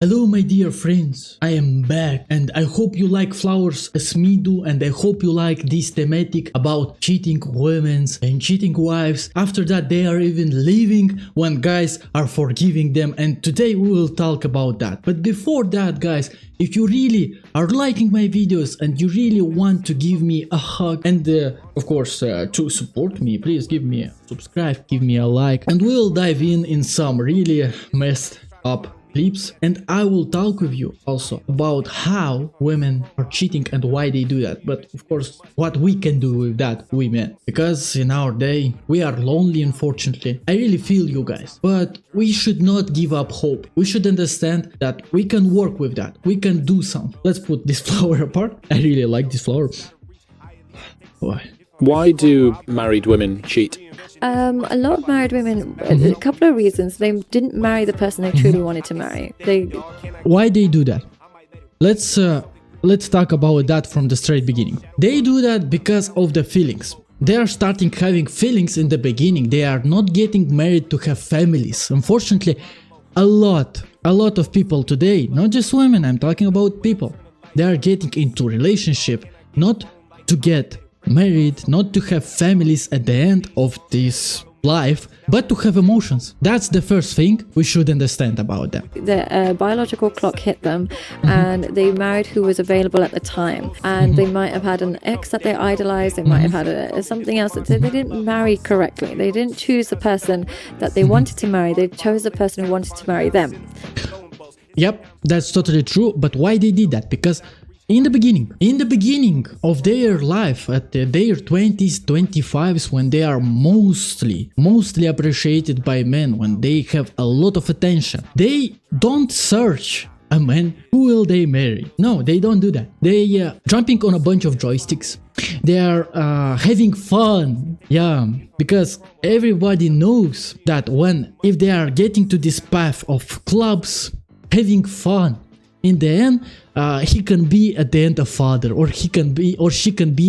Hello my dear friends, I am back and I hope you like flowers as me do, and I hope you like this thematic about cheating women and cheating wives. After that they are even leaving when guys are forgiving them, and today we will talk about that. But before that guys, if you really are liking my videos and you really want to give me a hug and of course to support me, please give me a subscribe, give me a like, and we'll dive in some really messed up clips, and I will talk with you also about how women are cheating and why they do that, but of course what we can do with that, we men, because in our day we are lonely, unfortunately. I really feel you guys, but we should not give up hope. We should understand that we can work with that, we can do something. Let's put this flower apart. I really like this flower. Why do married women cheat? A lot of married women, a couple of reasons. They didn't marry the person they truly wanted to marry. Why they do that? Let's talk about that from the straight beginning. They do that because of the feelings. They are starting having feelings in the beginning. They are not getting married to have families. Unfortunately, a lot of people today, not just women, I'm talking about people, they are getting into relationship not to get married, not to have families at the end of this life, but to have emotions. That's the first thing we should understand about them. The biological clock hit them, and they married who was available at the time, and they might have had an ex that they idolized, they might have had something else that they didn't marry correctly. They didn't choose the person that they wanted to marry, they chose the person who wanted to marry them. Yep, that's totally true. But why they did that? Because in the beginning of their life, at their 20s, 25s, when they are mostly appreciated by men, when they have a lot of attention, they don't search a man who will they marry. No, they don't do that. They jumping on a bunch of joysticks. They are having fun, yeah, because everybody knows that if they are getting to this path of clubs, having fun, in the end, he can be at the end a father, or she can be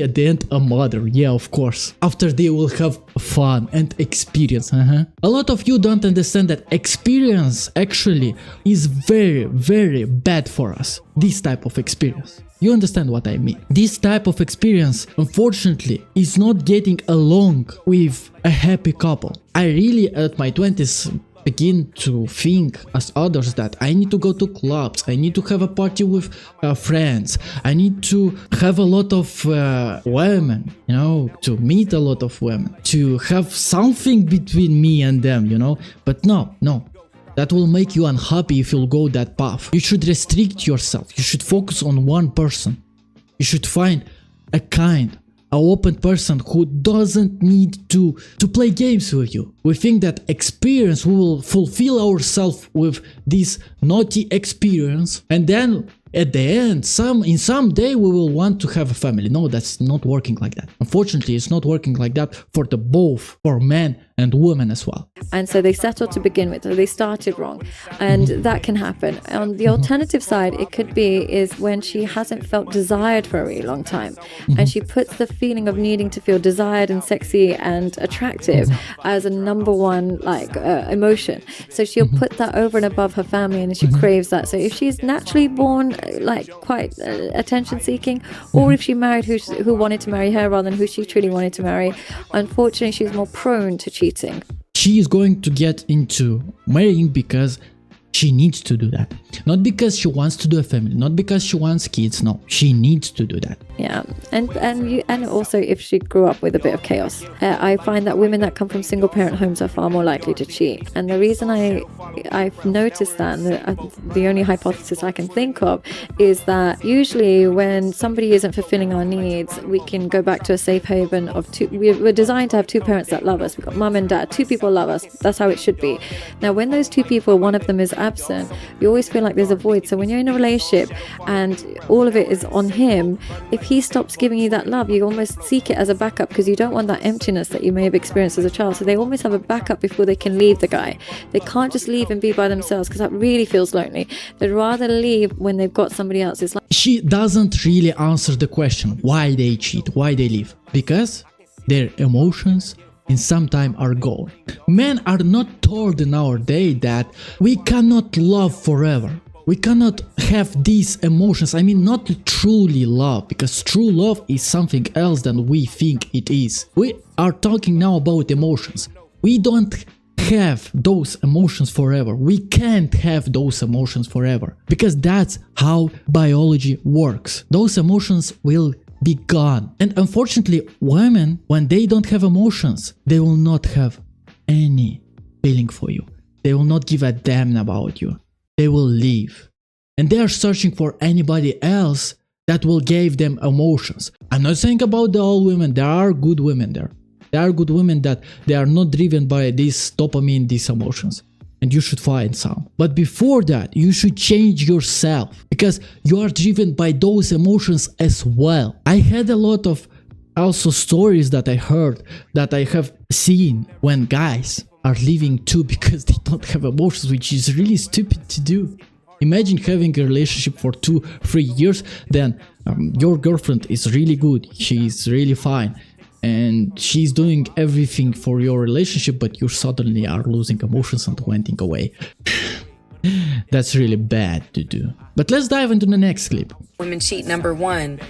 at the end a mother. Yeah, of course. After they will have fun and experience. A lot of you don't understand that experience actually is very, very bad for us. This type of experience. You understand what I mean? This type of experience, unfortunately, is not getting along with a happy couple. I really, at my 20s, begin to think as others that I need to go to clubs, I need to have a party with friends, I need to have a lot of women, you know, to meet a lot of women, to have something between me and them, you know. But no, that will make you unhappy if you'll go that path. You should restrict yourself, you should focus on one person, you should find an open person who doesn't need to play games with you. We think that experience, we will fulfill ourselves with this naughty experience, and then at the end, in some day we will want to have a family. No, that's not working like that. Unfortunately, it's not working like that for for men and women as well. And so they settled to begin with, so they started wrong, and that can happen. On the alternative side, it could be is when she hasn't felt desired for a really long time, and she puts the feeling of needing to feel desired and sexy and attractive as a number one emotion. So she'll put that over and above her family, and she craves that. So if she's naturally born quite attention seeking, or if she married who wanted to marry her rather than who she truly wanted to marry, unfortunately she's more prone to cheating. She is going to get into marrying because she needs to do that, not because she wants to do a family, not because she wants kids. No, she needs to do that. Yeah, and also if she grew up with a bit of chaos. I find that women that come from single parent homes are far more likely to cheat. And the reason I've noticed that, and the only hypothesis I can think of, is that usually when somebody isn't fulfilling our needs, we can go back to a safe haven of two. We're designed to have two parents that love us. We've got mum and dad, two people love us. That's how it should be. Now, when those two people, one of them is absent, you always feel like there's a void. So when you're in a relationship and all of it is on him, if he stops giving you that love, you almost seek it as a backup, because you don't want that emptiness that you may have experienced as a child. So they almost have a backup before they can leave the guy. They can't just leave and be by themselves, because that really feels lonely. They'd rather leave when they've got somebody else. It's like she doesn't really answer the question why they cheat, why they leave, because their emotions in some time are gone. Men are not told in our day that we cannot love forever. We cannot have these emotions. I mean, not truly love, because true love is something else than we think it is. We are talking now about emotions. We don't have those emotions forever. We can't have those emotions forever, because that's how biology works. Those emotions will be gone. And unfortunately, women, when they don't have emotions, they will not have any feeling for you. They will not give a damn about you. They will leave. And they are searching for anybody else that will give them emotions. I'm not saying about all women. There are good women there. There are good women that they are not driven by this dopamine, these emotions. And you should find some. But before that, you should change yourself, because you are driven by those emotions as well. I had a lot of also stories that I heard, that I have seen, when guys are leaving too because they don't have emotions, which is really stupid to do. Imagine having a relationship for 2-3 years, then your girlfriend is really good, she's really fine, and she's doing everything for your relationship, but you suddenly are losing emotions and wending away. That's really bad to do. But let's dive into the next clip. Women cheat, number 1.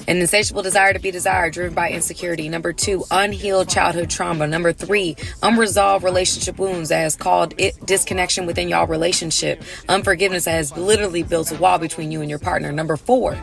An insatiable desire to be desired, driven by insecurity. Number 2, unhealed childhood trauma. Number 3, unresolved relationship wounds that has caused disconnection within y'all relationship. Unforgiveness that has literally built a wall between you and your partner. Number 4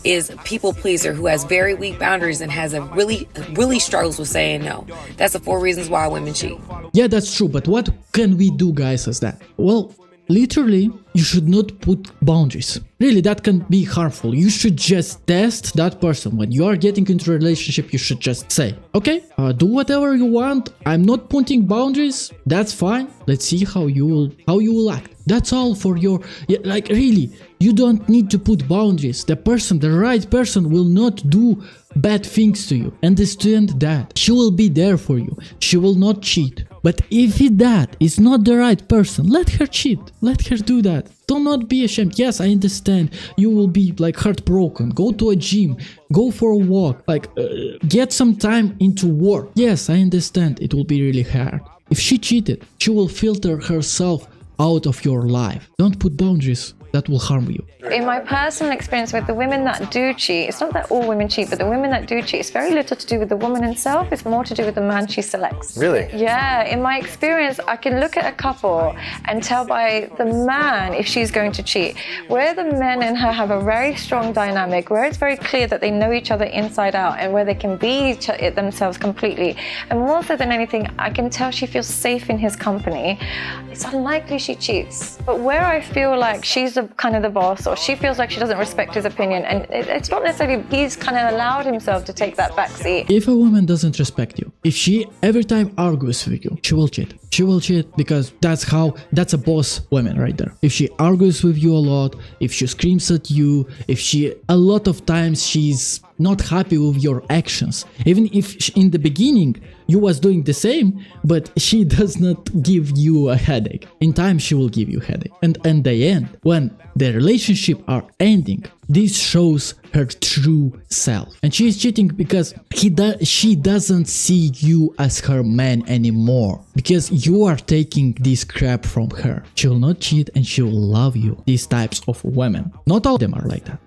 is people pleaser who has very weak boundaries and has a really struggles with saying no. That's the 4 reasons why women cheat. Yeah, that's true, but what can we do, guys, as that? Well, literally, you should not put boundaries. Really, that can be harmful. You should just test that person. When you are getting into a relationship, you should just say, okay, do whatever you want. I'm not putting boundaries. That's fine. Let's see how you will act. That's all for your, like, really, you don't need to put boundaries. The right person will not do bad things to you. Understand that. She will be there for you. She will not cheat. But if that is not the right person, let her cheat. Let her do that. Do not be ashamed. Yes, I understand. You will be like heartbroken. Go to a gym. Go for a walk. Like, get some time into work. Yes, I understand. It will be really hard. If she cheated, she will filter herself out of your life. Don't put boundaries. That will harm you. In my personal experience with the women that do cheat, it's not that all women cheat, but the women that do cheat, it's very little to do with the woman herself. It's more to do with the man she selects. Really? Yeah. In my experience, I can look at a couple and tell by the man if she's going to cheat. Where the men and her have a very strong dynamic, where it's very clear that they know each other inside out and where they can be themselves completely. And more so than anything, I can tell she feels safe in his company. It's unlikely she cheats. But where I feel like she's kind of the boss, or she feels like she doesn't respect his opinion, and it's not necessarily he's kind of allowed himself to take that backseat. If a woman doesn't respect you, if she every time argues with you, she will cheat. She will cheat because that's a boss woman right there. If she argues with you a lot, if she screams at you, a lot of times she's not happy with your actions, even if in the beginning you was doing the same, but she does not give you a headache. In time she will give you a headache, and in the end, when the relationship are ending, this shows her true self, and she is cheating because she doesn't see you as her man anymore, because you are taking this crap from her. She will not cheat and she will love you. These types of women, not all of them are like that.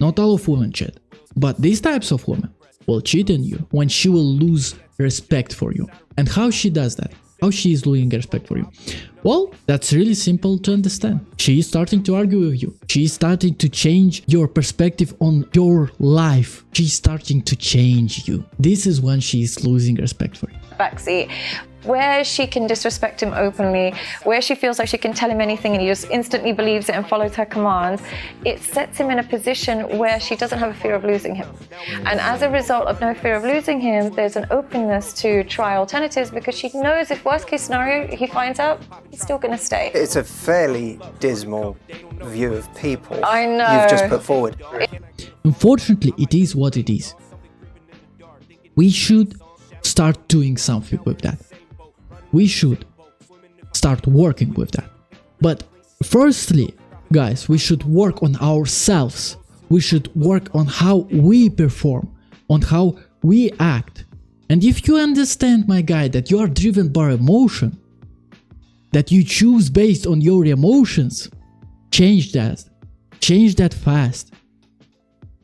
Not all of women cheat, but these types of women will cheat on you when she will lose respect for you. And how she does that? How she is losing respect for you? Well, that's really simple to understand. She is starting to argue with you. She is starting to change your perspective on your life. She's starting to change you. This is when she is losing respect for you. Backseat, where she can disrespect him openly, where she feels like she can tell him anything and he just instantly believes it and follows her commands, it sets him in a position where she doesn't have a fear of losing him. And as a result of no fear of losing him, there's an openness to try alternatives, because she knows if worst case scenario he finds out, he's still going to stay. It's a fairly dismal view of people I know. you've just put forward. Unfortunately, it is what it is. We should start doing something with that. We should start working with that. But firstly, guys, we should work on ourselves. We should work on how we perform, on how we act. And if you understand, my guy, that you are driven by emotion, that you choose based on your emotions, Change that. Change that fast.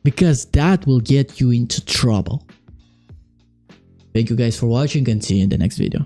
Because that will get you into trouble. Thank you guys for watching and see you in the next video.